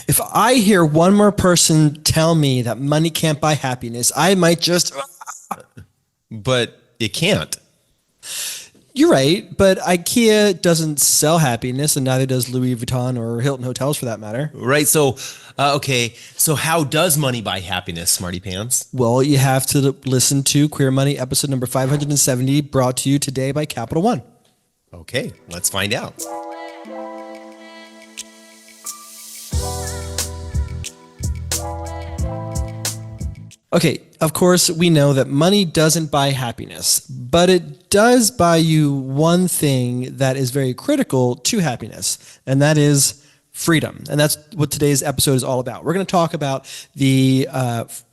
If I hear one more person tell me that money can't buy happiness, I might just, But it can't. you're right, but IKEA doesn't sell happiness, and neither does Louis Vuitton or Hilton Hotels for that matter. Right. So, okay. So how does money buy happiness, Smarty Pants? Well, you have to listen to Queer Money episode number 570, brought to you today by Capital One. Okay, let's find out. Okay, of course, we know that money doesn't buy happiness, but it does buy you one thing that is very critical to happiness, and that is freedom. And that's what today's episode is all about. We're going to talk about the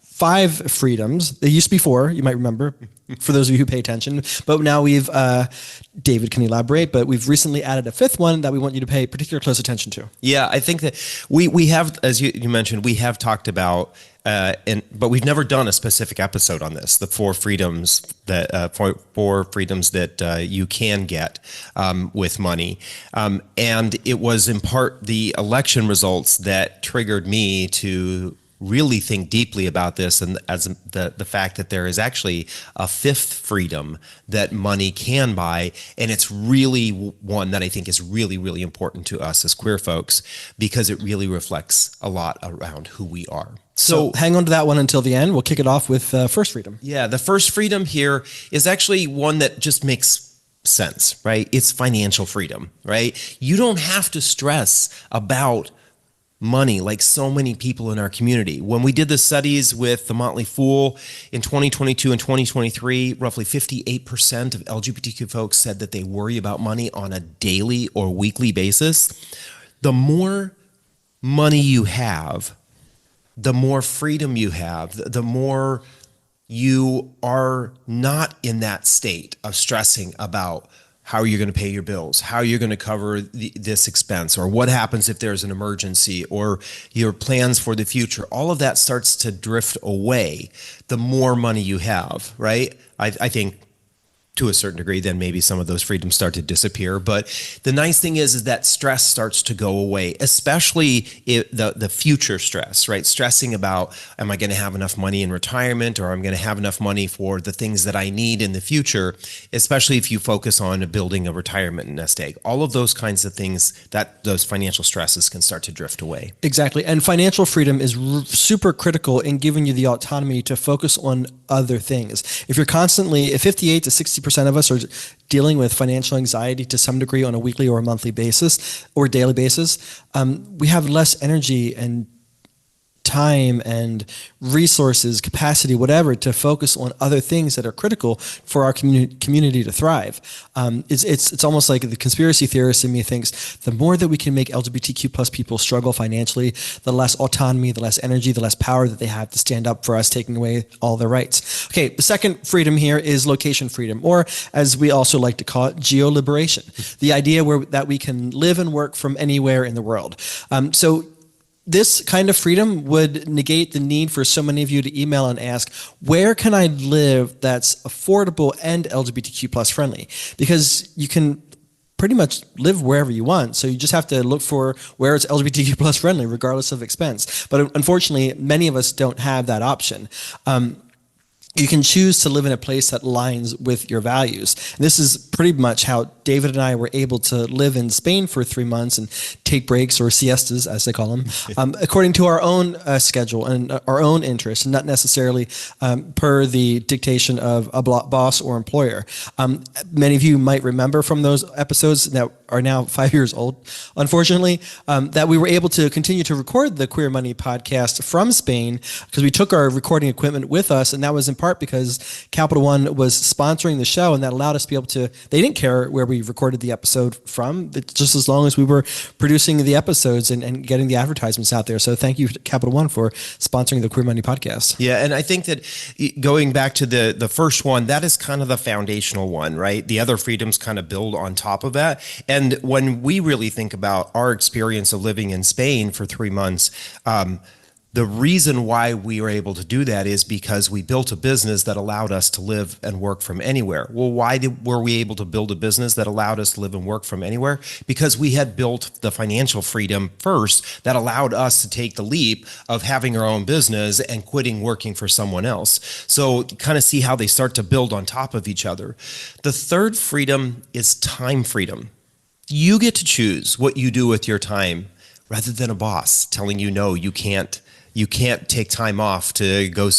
5 freedoms. There used to be 4, you might remember, for those of you who pay attention. But now David can elaborate, but we've recently added a 5th one that we want you to pay particular close attention to. Yeah, I think that we have, as you mentioned, we have talked about, but we've never done a specific episode on this. The 4 freedoms that four freedoms that you can get with money, and it was in part the election results that triggered me to really think deeply about this, and as the fact that there is actually a 5th freedom that money can buy, and it's really one that I think is really, really important to us as queer folks, because it really reflects a lot around who we are. So hang on to that one until the end. We'll kick it off with first freedom. Yeah, the first freedom here is actually one that just makes sense, right? It's financial freedom, right? You don't have to stress about money like so many people in our community. When we did the studies with the Motley Fool in 2022 and 2023, roughly 58% of LGBTQ folks said that they worry about money on a daily or weekly basis. The more money you have, the more freedom you have, the more you are not in that state of stressing about how you're going to pay your bills, how you're going to cover this expense, or what happens if there's an emergency, or your plans for the future. All of that starts to drift away the more money you have, right? I think to a certain degree, then maybe some of those freedoms start to disappear. But the nice thing is that stress starts to go away, especially the future stress, right? Stressing about, am I going to have enough money in retirement, or I'm going to have enough money for the things that I need in the future, especially if you focus on building a retirement nest egg. All of those kinds of things, that those financial stresses can start to drift away. Exactly. And financial freedom is super critical in giving you the autonomy to focus on other things. If 58 to 60% of us are dealing with financial anxiety to some degree on a weekly or a monthly basis or daily basis, we have less energy and time and resources, capacity, whatever, to focus on other things that are critical for our community to thrive. It's almost like the conspiracy theorist in me thinks the more that we can make LGBTQ plus people struggle financially, the less autonomy, the less energy, the less power that they have to stand up for us, taking away all their rights. Okay, the second freedom here is location freedom, or as we also like to call it, geo-liberation. The idea that we can live and work from anywhere in the world. So this kind of freedom would negate the need for so many of you to email and ask, where can I live that's affordable and LGBTQ plus friendly? Because you can pretty much live wherever you want. So you just have to look for where it's LGBTQ plus friendly, regardless of expense. But unfortunately, many of us don't have that option. You can choose to live in a place that aligns with your values. And this is pretty much how David and I were able to live in Spain for 3 months and take breaks, or siestas, as they call them, according to our own schedule and our own interests, and not necessarily per the dictation of a boss or employer. Many of you might remember from those episodes that are now 5 years old, unfortunately, that we were able to continue to record the Queer Money podcast from Spain because we took our recording equipment with us, and that was in part because Capital One was sponsoring the show, and that allowed us to be able to, they didn't care where we recorded the episode from, just as long as we were producing the episodes and getting the advertisements out there. So thank you, Capital One, for sponsoring the Queer Money podcast. Yeah, and I think that going back to the first one, that is kind of the foundational one, right? The other freedoms kind of build on top of that. And when we really think about our experience of living in Spain for 3 months, The reason why we were able to do that is because we built a business that allowed us to live and work from anywhere. Well, were we able to build a business that allowed us to live and work from anywhere? Because we had built the financial freedom first that allowed us to take the leap of having our own business and quitting working for someone else. So kind of see how they start to build on top of each other. The third freedom is time freedom. You get to choose what you do with your time rather than a boss telling you, no, you can't take time off to go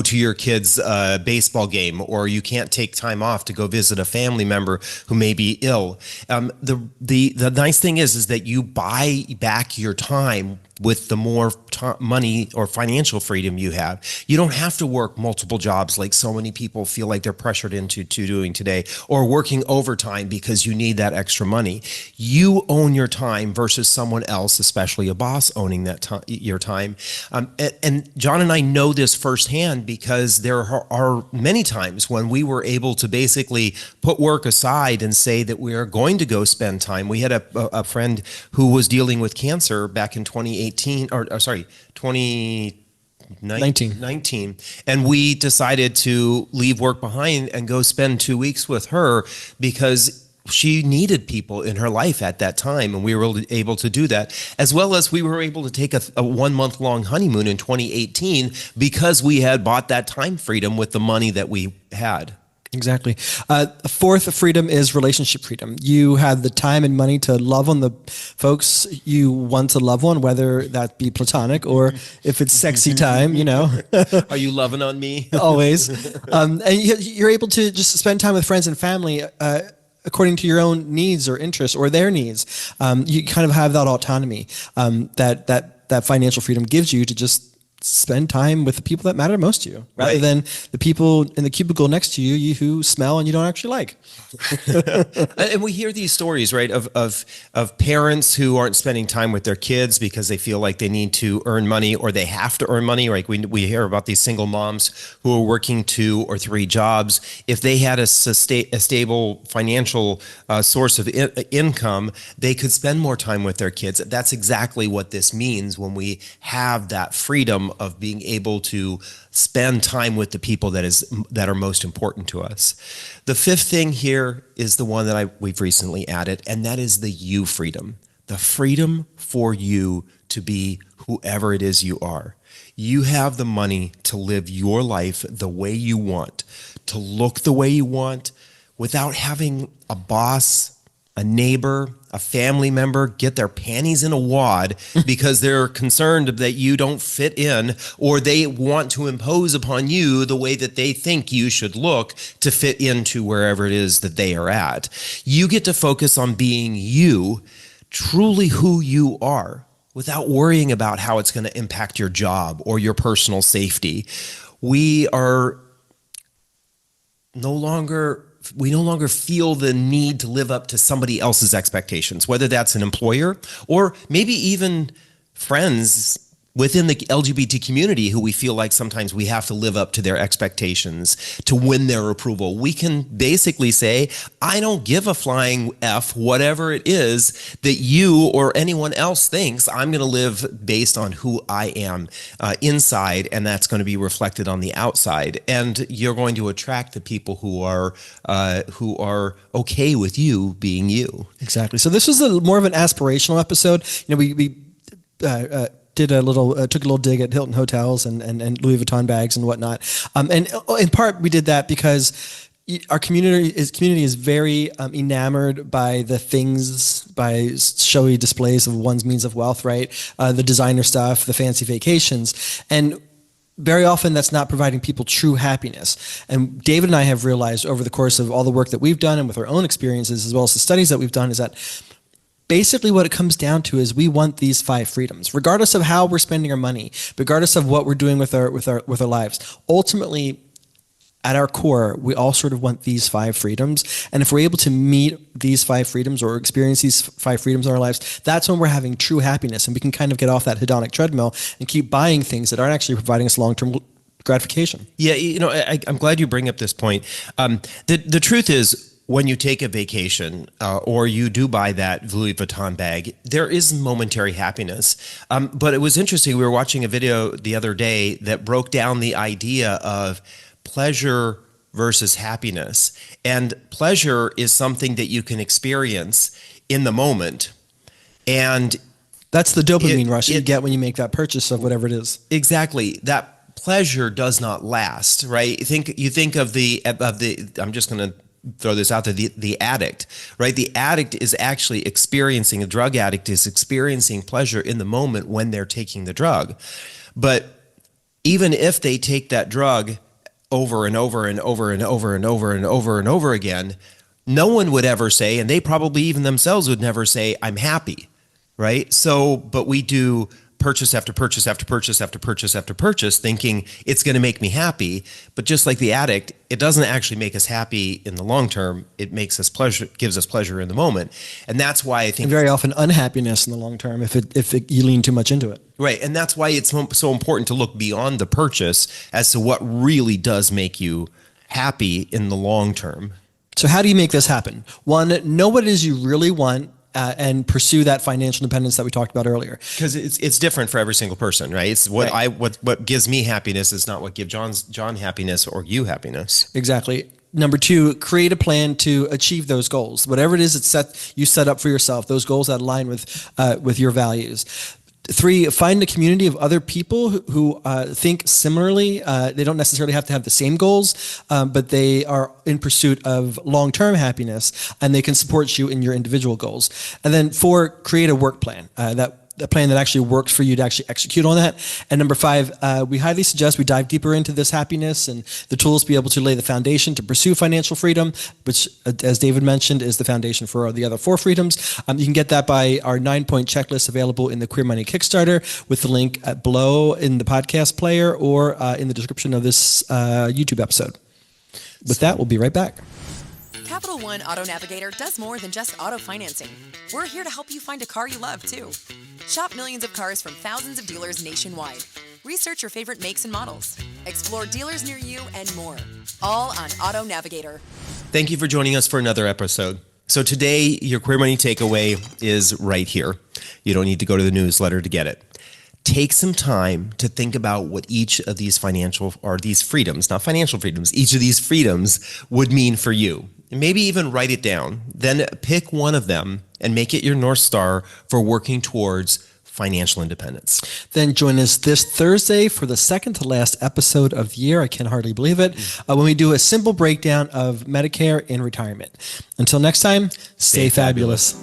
to your kid's baseball game, or you can't take time off to go visit a family member who may be ill. The nice thing is that you buy back your time with the more money or financial freedom you have. You don't have to work multiple jobs like so many people feel like they're pressured into doing today, or working overtime because you need that extra money. You own your time versus someone else, especially a boss, owning that your time. And John and I know this firsthand because there are many times when we were able to basically put work aside and say that we are going to go spend time. We had a friend who was dealing with cancer back in 2019, and we decided to leave work behind and go spend 2 weeks with her because she needed people in her life at that time, and we were able to do that, as well as we were able to take a 1 month long honeymoon in 2018 because we had bought that time freedom with the money that we had. Exactly. Fourth freedom is relationship freedom. You have the time and money to love on the folks you want to love on, whether that be platonic or if it's sexy time, you know. Are you loving on me? Always. And you're able to just spend time with friends and family according to your own needs or interests or their needs. You kind of have that autonomy that financial freedom gives you to just spend time with the people that matter most to you, rather than the people in the cubicle next to you who smell and you don't actually like. And we hear these stories, right, of parents who aren't spending time with their kids because they feel like they need to earn money or they have to earn money. Like we hear about these single moms who are working 2 or 3 jobs. If they had a stable financial source of income, they could spend more time with their kids. That's exactly what this means when we have that freedom of being able to spend time with the people that are most important to us. The fifth thing here is the one that we've recently added, and that is the you freedom. The freedom for you to be whoever it is you are. You have the money to live your life the way you want, to look the way you want, without having a boss, a neighbor, a family member get their panties in a wad because they're concerned that you don't fit in, or they want to impose upon you the way that they think you should look to fit into wherever it is that they are at. You get to focus on being you, truly who you are, without worrying about how it's going to impact your job or your personal safety. We no longer feel the need to live up to somebody else's expectations, whether that's an employer or maybe even friends within the LGBT community who we feel like sometimes we have to live up to their expectations to win their approval. We can basically say, I don't give a flying F whatever it is that you or anyone else thinks. I'm going to live based on who I am inside, and that's going to be reflected on the outside. And you're going to attract the people who are okay with you being you. Exactly. So this was more of an aspirational episode. You know, we took a little dig at Hilton hotels and Louis Vuitton bags and whatnot. And in part we did that because our community is very enamored by the things, by showy displays of one's means of wealth, right? The designer stuff, the fancy vacations. And very often that's not providing people true happiness. And David and I have realized over the course of all the work that we've done and with our own experiences, as well as the studies that we've done, is that basically what it comes down to is we want these 5 freedoms, regardless of how we're spending our money, regardless of what we're doing with our lives. Ultimately, at our core, we all sort of want these 5 freedoms. And if we're able to meet these 5 freedoms or experience these 5 freedoms in our lives, that's when we're having true happiness, and we can kind of get off that hedonic treadmill and keep buying things that aren't actually providing us long-term gratification. Yeah, you know, I'm glad you bring up this point. The truth is, when you take a vacation or you do buy that Louis Vuitton bag, there is momentary happiness. But it was interesting. We were watching a video the other day that broke down the idea of pleasure versus happiness. And pleasure is something that you can experience in the moment. And that's the dopamine rush you get when you make that purchase of whatever it is. Exactly. That pleasure does not last, right? You think of the I'm just going to throw this out there, the addict, right? The addict is actually experiencing, a drug addict is experiencing pleasure in the moment when they're taking the drug. But even if they take that drug over and over and over and over and over and over and over again, no one would ever say, and they probably even themselves would never say, I'm happy, right? So, but we do purchase after purchase after purchase after purchase after purchase, thinking it's going to make me happy. But just like the addict, it doesn't actually make us happy in the long term. It makes us pleasure, gives us pleasure in the moment. And that's why I think and very often unhappiness in the long term if you lean too much into it. Right. And that's why it's so important to look beyond the purchase as to what really does make you happy in the long term. So how do you make this happen? One, know what it is you really want. And pursue that financial independence that we talked about earlier. Because it's different for every single person, right? It's what gives me happiness is not what gives John happiness or you happiness. Exactly. Number two, create a plan to achieve those goals. Whatever it is you set up for yourself, those goals that align with your values. Three, find a community of other people who think similarly. They don't necessarily have to have the same goals, but they are in pursuit of long-term happiness, and they can support you in your individual goals. And then four, create a work plan, a plan that actually works for you to actually execute on that. And number five, we highly suggest we dive deeper into this happiness and the tools to be able to lay the foundation to pursue financial freedom, which, as David mentioned, is the foundation for the other four freedoms. You can get that by our 9-point checklist available in the Queer Money Kickstarter with the link below in the podcast player or in the description of this YouTube episode. With that, we'll be right back. Capital One Auto Navigator does more than just auto financing. We're here to help you find a car you love, too. Shop millions of cars from thousands of dealers nationwide. Research your favorite makes and models. Explore dealers near you and more. All on Auto Navigator. Thank you for joining us for another episode. So today, your Queer Money takeaway is right here. You don't need to go to the newsletter to get it. Take some time to think about what each of these these freedoms, not financial freedoms, each of these freedoms would mean for you. And maybe even write it down. Then pick one of them and make it your North Star for working towards financial independence. Then join us this Thursday for the second to last episode of the year. I can hardly believe it. When we do a simple breakdown of Medicare and retirement. Until next time, stay fabulous.